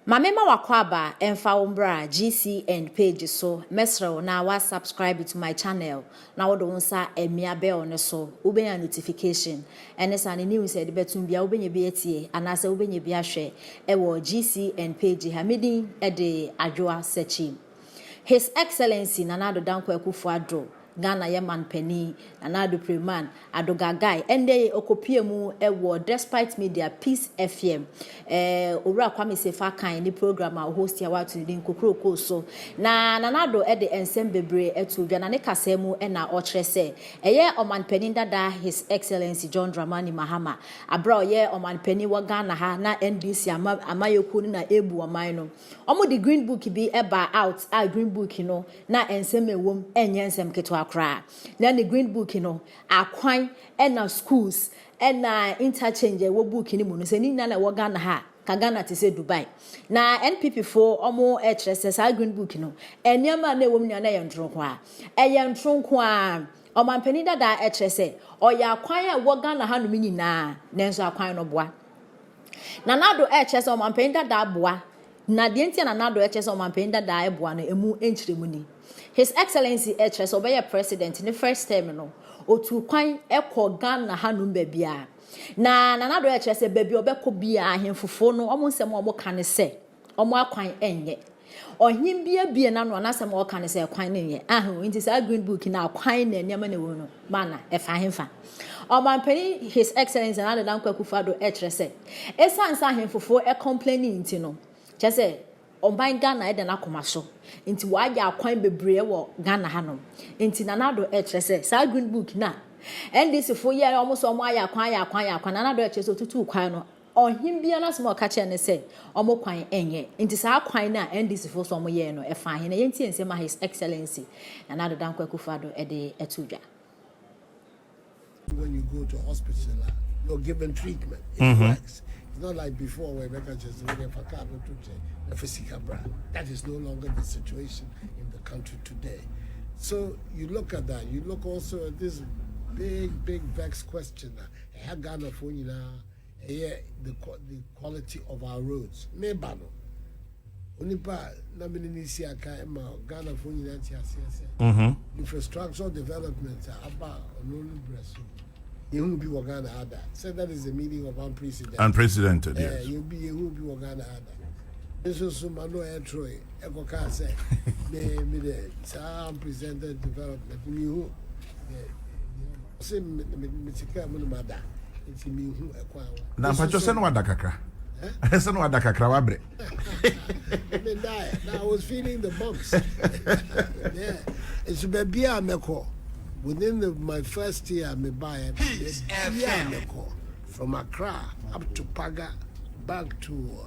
Mamema wakwaba emfa umbra GCN page so mesro na wa subscribe to my channel na wodo nsa emia bell ne so ubenya notification ene sa ne news e de betum bia ubenya bi etie anasa ubenya bi ahwe e wo GCN page ha medin e de adwoa searching His Excellency Nanado Danko Akufo Addo Ghana Yeman Penny Nanado Preman Adogagai ende okopie mu ewo despite media Peace FM owura kwame sefa kan ni program a host ya watu din kokroko so na Nanado e de ensem bebre etu dwa na ne kasa mu e na o kire se eye oman Penny dada His Excellency John Dramani Mahama abra ye oman Penny wa Ghana ha na NDC amayoku na ebu oman no omo the green book bi eba out a green book no na ensem ewom enye ensem keto akra na the green book no akwan na schools na interchange wo book ni mu no se ni na wo Ghana ha ka Ghana te se Dubai na NPP for omo HSS green book no eniama na ewom ni na ye ntronko a eye ntronko a oman Penny dada HSS oya akwan a wo Ghana ha no nyina nenso akwan no boa na nado HSS oman Penny dada boa na de ntia na nado HSS oman Penny dada e boa no emu enchiremu ni His Excellency HS obey president in the first term no otu kwan ekọ Ghana hanum bebia na nanado HS bebi obekọ bia ahemfofo no omunsem omo kane se omo akwan enye ohim bia na no anasem o kane se kwan nenye ahu nti sa green book na akwan na niam na wo no mana efa ahemfa omampani His Excellency nanado Danko Akufo Addo HS esansa ahemfofo e complaining nti no chese Omban Ghana ede na komaso nti waja akwan bebre wo Ghana hanom nti nanado HSS sa green book na NDC fo ye almost omo aya akwan nanado HSS otutu kwan no ohim bia na smo ka che ne se omo kwan enye nti sa akwan na NDC fo so omo ye no e fa he na yenti ensema His Excellency nanado Danko Akufo Addo ede etudwa. When you go to hospital you're given treatment it works. It's not like before where Becca just waiting for car to physical brand. That is no longer the situation in the country today. So you look at that. You look also at this big vexed question. Ghana for the quality of our roads. Nebano. Unipa na minisi aka ma Ghana for infrastructural development about only Brazil. You will be Ghana had that. So that is the meaning of unprecedented. Unprecedented, yes. You'll be Ghana had that. This is some no air Troy. Echo say, me unprecedented development. You say, Michika Munamada. It's me who acquire. Now, but just send what Dakakra. I send what Dakakra wabre. I was feeling the bumps. Yeah, it's baby Meko. Within my first year, I buy a from Accra up to Paga, back to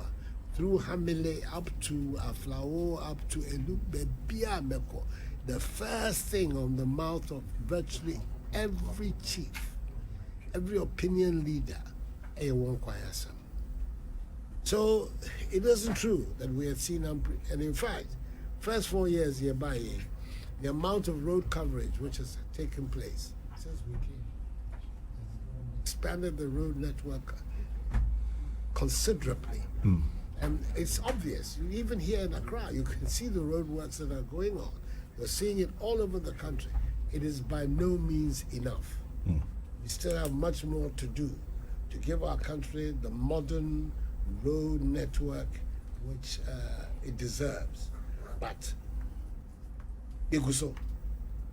through Hamile up to Aflao, up to Elubebia. The first thing on the mouth of virtually every chief, every opinion leader, so it isn't true that we had seen, and in fact, first 4 years here by the amount of road coverage which has taken place since we came, expanded the road network considerably. And it's obvious. Even here in Accra, you can see the road works that are going on. You're seeing it all over the country. It is by no means enough. We still have much more to do to give our country the modern road network which it deserves. But Iguso.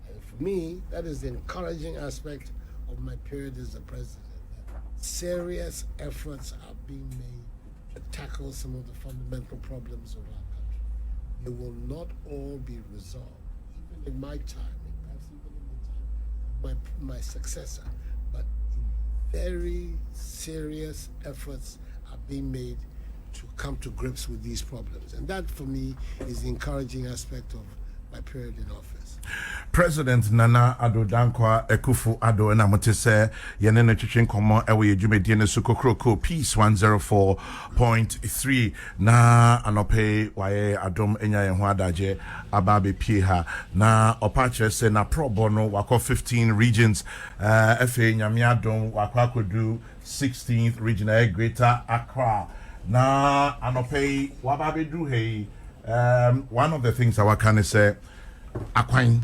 And for me, that is the encouraging aspect of my period as the president. Serious efforts are being made to tackle some of the fundamental problems of our country. They will not all be resolved, even in my time, and perhaps even in the time of my successor. But very serious efforts are being made to come to grips with these problems. And that, for me, is the encouraging aspect of my period in office. President Nana Addo Danko Akufo Addo na motese yene na twetwe nkomo ewe yedwumedie ne sukokroko Peace 104.3 na anope waye adom enya ye ho adaje ababe pie ha na opache se na probo no wako 15 regions efe nyame adom wako akodu 16th region Greater Accra na anope wababe do hey one of the things our can say akwan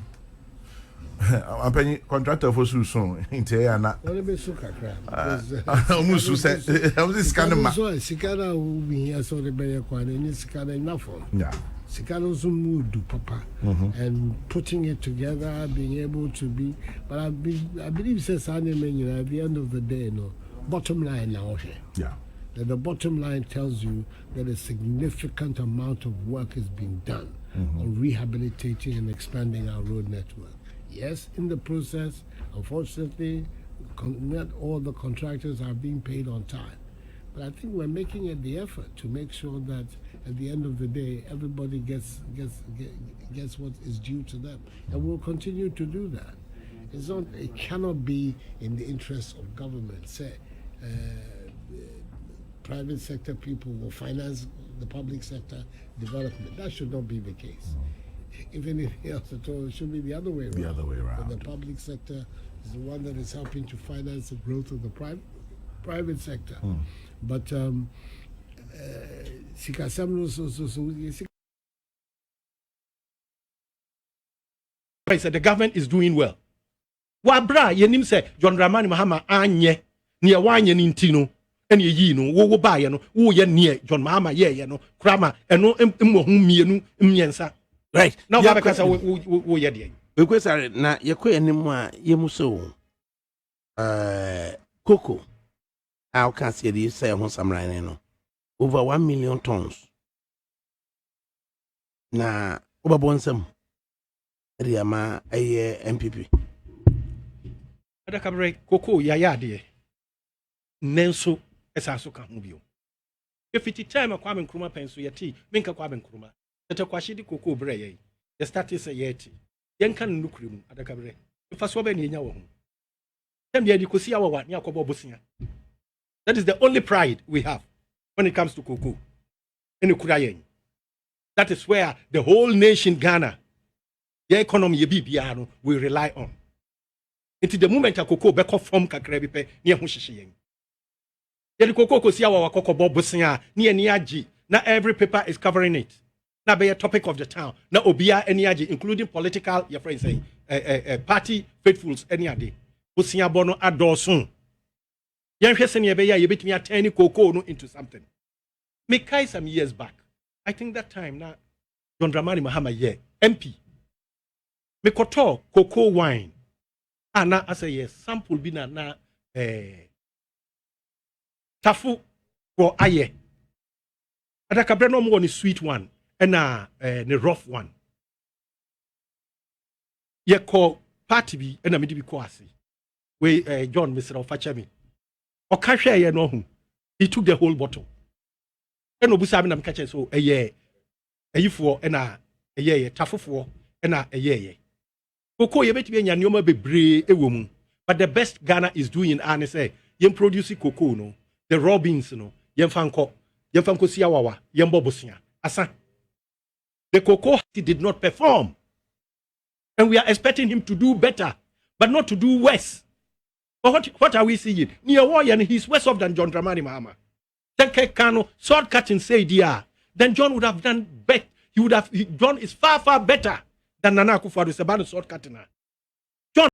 I'm paying contractor for soon inte ya na only be suka kra almost say this kind of sikana will be here so the be kwan any sikana enough yeah sikana so do papa and putting it together being able to be but I believe says at the end of the day no bottom line now here yeah that the bottom line tells you that a significant amount of work is being done on rehabilitating and expanding our road network. Yes, in the process, unfortunately, not all the contractors are being paid on time. But I think we're making the effort to make sure that at the end of the day, everybody gets what is due to them. And we'll continue to do that. It cannot be in the interest of government. Say, private sector people will finance the public sector development. That should not be the case. If anything else at all, it should be the other way around. The other way around. And the public sector is the one that is helping to finance the growth of the private sector. But I said the government is doing well. Wabra yenim say John Dramani Mahama anye near wanye nintino and ye no wo ba ye no wo ye near John Mahama ye no krama eno mmo hu mienu mmiensa. Right. Now because wo ye dey. Because na yekọ enim a yemu so cocoa how can say this say ho samran no over 1 million tons. Na obabonsam Riama aye MPP. Adakabre koko ya de. Nenso esaso ka ho bio. Efiti time Kwame Nkrumah penso yeti menka Kwame Nkrumah. Tete kwashi di koko bre ye. The status say yeti. Yenka nnukuri mu adakabre. Mfa so ba ne nya wo ho. Tem ye di kosi awawa ne akobo bosia. That is the only pride we have when it comes to cocoa. In Ukraine. That is where the whole nation Ghana, the economy no, we rely on. Until the moment a cocoa beko form kakra bi pe ne ho hyehye yen. Ye cocoa kosi awawa kokobo bosia ne ani agi na every paper is covering it. Na be a topic of the town. Na obia ani agi including political your friends saying party faithfuls any ade. Bosia bono adosun. Yen hwese ne be ya ye betumi atani cocoa no into something. Me kai some years back. I think that time na John Dramani Mahama ye MP. Me koto cocoa wine. Ana asa ye sample bi na tafu for aye. Adakabre no mo ni sweet one na the rough one. Ye ko party bi na me di bi ko ase. We John Mr. Ofachami. Okahwe ye no hu. He took the whole bottle. Eno busa bi na mka so eyifo na tafofo na koko ye betimi anya neoma bebre ewo mu but the best Ghana is doing and say yem produce cocoa no the raw beans no yem fanko sia wawa yem bobosia asa the cocoa did not perform and we are expecting him to do better but not to do worse. But what are we seeing? Near warrior he's worse off than John Dramani Mahama. Then Kano sword cutting say then John would have done better. John is far better than Nana Akufo Addo about sword cutting.